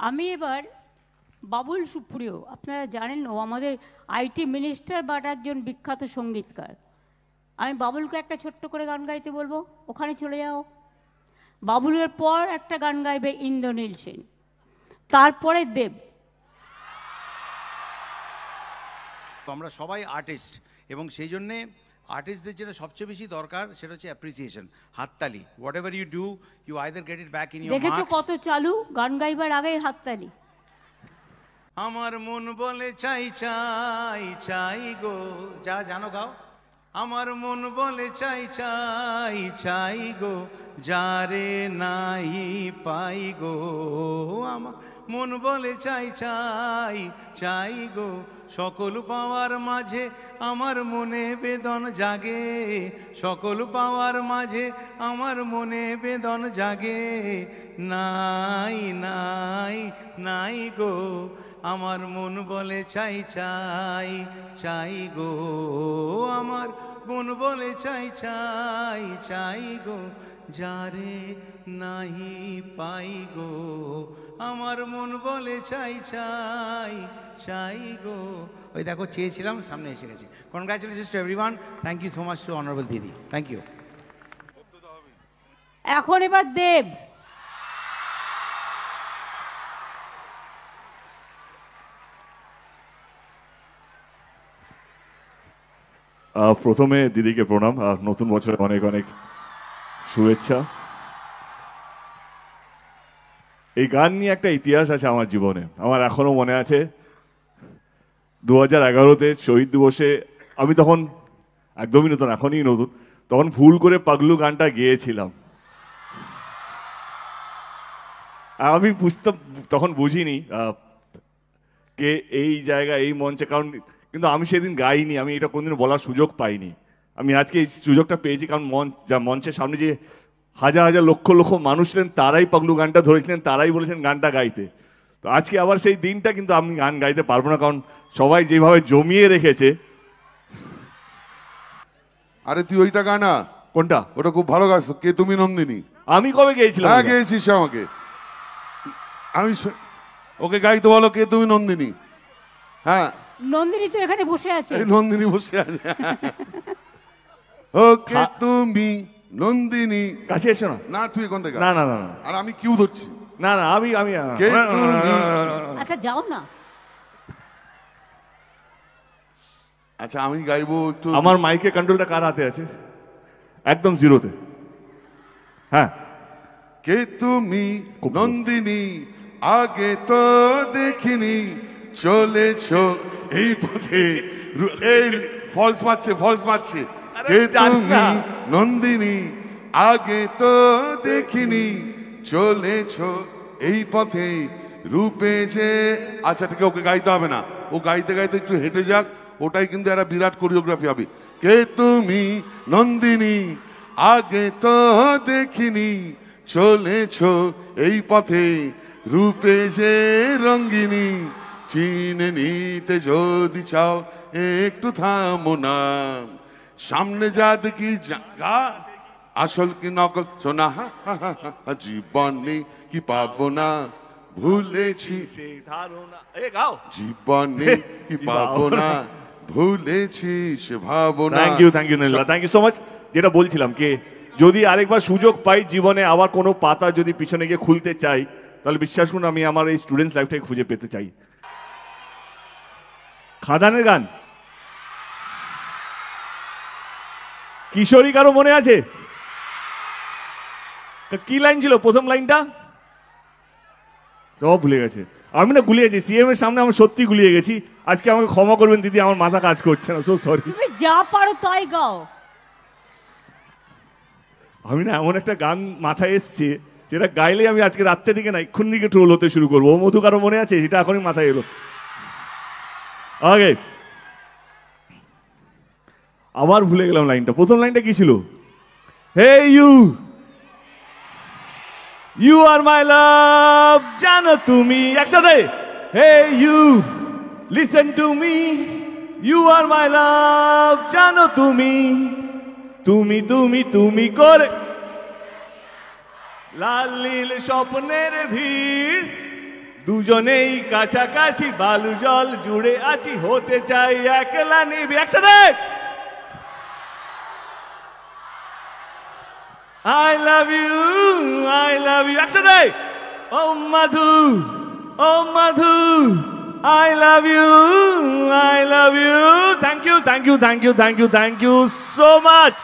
আমি এবার বাবুল সুপ্রিয়, আপনারা জানেন ও আমাদের আইটি মিনিস্টার বাট একজন বিখ্যাত সঙ্গীতকার। আমি বাবুলকে একটা ছোট্ট করে গান গাইতে বলবো, ওখানে চলে যাও। বাবুলের পর একটা গান গাইবে ইন্দ্রনীল সেন, তারপরে দেব। আমরা সবাই আর্টিস্ট এবং সেই জন্যে আর্টিস্টদের যেটা সবচেয়ে বেশি দরকার সেটা হচ্ছে অ্যাপ্রিসিয়েশন, হাততালি। Whatever you do, you either get it back in your marks. দেখেছো কত চালু, গান গাইবার আগেই হাততালি। আমার মন বলে চাই চাই চাই গো, যারা জানো গাও। আমার মন বলে চাই চাই চাই গো, যারে নাই পাই গো। আমার মন বলে চাই চাই চাই গো, সকল পাওয়ার মাঝে আমার মনে বেদন জাগে। সকল পাওয়ার মাঝে আমার মনে বেদন জাগে। নাই নাই নাই গো, আমার মন বলে চাই চাই চাই গো। আমার মন বলে চাই চাই চাই গো, যারে নাহি পাই গো। আমার মন বলে চাই চাই চাই গো। ওই দেখো চেয়েছিলাম, সামনে এসে গেছে। Congratulations to everyone. Thank you so much to honourable Didi. Thank you. এখন এবার দেব। প্রথমে দিদিকে প্রণাম, আর নতুন বছরে অনেক অনেক শুভেচ্ছা। এই গান নিয়ে একটা ইতিহাস আছে আমার জীবনে, আমার এখনো মনে আছে। 2011-তে শহীদ দিবসে আমি তখন একদমই নতুন, এখনই নতুন, তখন ভুল করে পাগলু গানটা গেয়েছিলাম। আমি তখন বুঝিনি কে এই জায়গা এই মঞ্চে, কারণ কিন্তু আমি সেদিন গাইনি, আমি এটা কোনোদিন বলার সুযোগ পাইনি। আমি আজকে এই সুযোগটা পেয়েছি, কারণ মঞ্চের সামনে যে হাজার হাজার লক্ষ লক্ষ মানুষ ছিলেন, তারাই পাগলু গানটা ধরেছিলেন, তারাই বলেছেন গানটা গাইতে। তো আজকে আবার সেই দিনটা, কিন্তু আমি গান গাইতে পারবো না, কারণ সবাই যেভাবে জমিয়ে রেখেছে। আরে তুই ওইটা গানা। কোনটা? ওটা খুব ভালো গাছ। কে তুমি নন্দিনী? আমি কবে গেয়েছিলাম? হ্যাঁ গেয়েছিস আমাকে। আমি ওকে গাইতে বলো, কে তুমি নন্দিনী। হ্যাঁ নন্দিনী তো এখানে বসে আছে। নন্দিনী বসে আছে। ওকে তুমি নন্দিনী। কাছে এসো না। না তুই এখান থেকে। না না না। আর আমি কিউ ধরছি। না না, আমি আচ্ছা যাও না। আচ্ছা আমি গাইবো একটু। আমার মাইকে কন্ট্রোলটা কার হাতে আছে? একদম জিরোতে। হ্যাঁ। কে তুমি নন্দিনী, আগে তো দেখিনি, চলেছ এই পথে। এই ফলস মারছে, ফলস মারছে। কে তুমি নন্দিনী, আগে তো দেখিনি, চলেছ এই পথে, রূপে যে। আচ্ছা ঠিক আছে, ওকে গাইতে হবে না, ও গাইতে গাইতে একটু হেঁটে যাক, ওটাই কিন্তু একটা বিরাট কোরিওগ্রাফি হবে। কে তুমি নন্দিনী, আগে তো দেখিনি, চলেছ এই পথে, রূপে যে রঙ্গিনী, চিনে নিতে যদি চাও একটু থামো না, সামনে যা দেখি গা, আসল কি নকল শোনা, জীবনে কি পাবো না, ভুলেছি জীবনে কি পাবো না, ভুলেছি সে ভাবনা। Thank you Nila, thank you so much. যেটা বলছিলাম, কে যদি আরেকবার সুযোগ পাই জীবনে, আবার কোনো পাতা যদি পিছনে গিয়ে খুলতে চাই, তাহলে বিশ্বাস করুন আমি আমার এই স্টুডেন্টস লাইফটাকে খুঁজে পেতে চাই। খাদানের গান কিশোরী কারো মনে আছে? কি লাইন ছিল প্রথম লাইনটা? সব ভুলে গেছে। আমি না গুলিয়েছি, সিএম এর সামনে আমি সত্যি গুলিয়ে গেছি। আজকে আমাকে ক্ষমা করবেন দিদি, আমার মাথা কাজ করছে না, সো সরি। তুমি যা পারো তাই গাও। আমি না এমন একটা গান মাথায় এসছে, যেটা গাইলে আমি আজকে রাত্রে দিকে না এক্ষুন দিকে ট্রোল হতে শুরু করবো। ও মধু কারো মনে আছে? সেটা এখনই মাথায় এলো। আগে আবার ভুলে গেলাম লাইনটা। প্রথম লাইনটা কি ছিল? হে you, you are my love, জানো তুমি, একসাথে। Hey you, listen to me, you are my love, জানো তুমি, তুমি তুমি তুমি করে লাল নীল স্বপ্নের ভিড়, দুজনেই কাছাকাছি, বালু জল জুড়ে আছি, হতে চাই একলা নিবি। একসাথে I love you, I love you. একসাথে Oh Madhu, oh Madhu, I love you, I love you. Thank you, thank you, thank you, thank you, thank you so much.